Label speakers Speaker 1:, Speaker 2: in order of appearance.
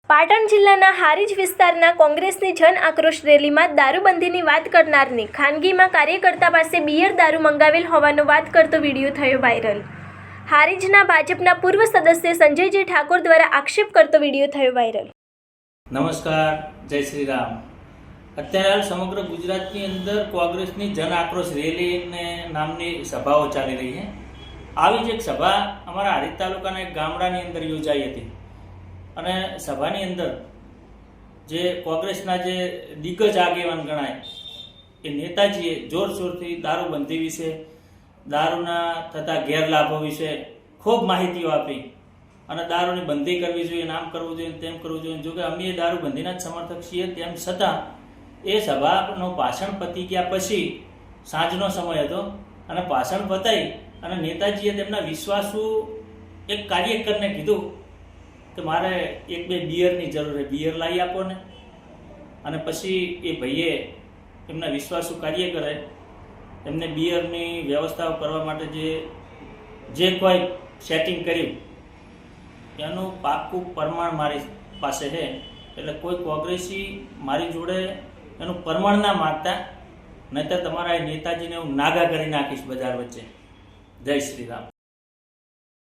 Speaker 1: પાટણ જિલ્લાના હારીજ વિસ્તારના કોંગ્રેસની જન આક્રોશ રેલીમાં દારૂબંધીની વાત કરનારની ખાનગીમાં કાર્યકર્તા પાસે બિયર દારૂ મંગાવેલ હોવાનો વાત કરતો વિડીયો થયો વાયરલ। હારીજના ભાજપના પૂર્વ સદસ્ય સંજયજી ઠાકોર દ્વારા આક્ષેપ કરતો વિડીયો થયો વાયરલ।
Speaker 2: નમસ્કાર, જય શ્રી રામ। અત્યારે હાલ સમગ્ર ગુજરાતની અંદર કોંગ્રેસની જન આક્રોશ રેલી નામની સભાઓ ચાલી રહી છે। આવી જ એક સભા અમારા હારીજ તાલુકાના એક ગામડાની અંદર યોજાઈ હતી અને સભાની અંદર જે કોંગ્રેસના જે દિગ્ગજ આગેવાન ગણાય એ નેતાજીએ જોરશોરથી દારૂબંધી વિશે, દારૂના થતા ગેરલાભો વિશે ખૂબ માહિતીઓ આપી અને દારૂની બંધી કરવી જોઈએ, આમ કરવું જોઈએ, તેમ કરવું જોઈએ। જોકે અમે દારૂબંધીના જ સમર્થક છીએ, તેમ છતાં એ સભાનો ભાષણ પતી ગયા પછી સાંજનો સમય હતો અને ભાષણ પતાઈ અને નેતાજીએ તેમના વિશ્વાસુ એક કાર્યકરને કીધું કે મારે એક બે બિયરની જરૂર છે, બિયર લાવી આપો ને। અને પછી એ ભાઈએ એમના વિશ્વાસુ કાર્યકરે એમને બિયરની વ્યવસ્થાઓ કરવા માટે જે કોઈ સેટિંગ કર્યું એનું પાક્કું પ્રમાણ મારી પાસે છે। એટલે કોઈ કોંગ્રેસી મારી જોડે એનું પ્રમાણ ના માગતા, નહીંતર તમારા નેતાજીને હું નાગા કરી નાખીશ બજાર વચ્ચે। જય શ્રી રામ।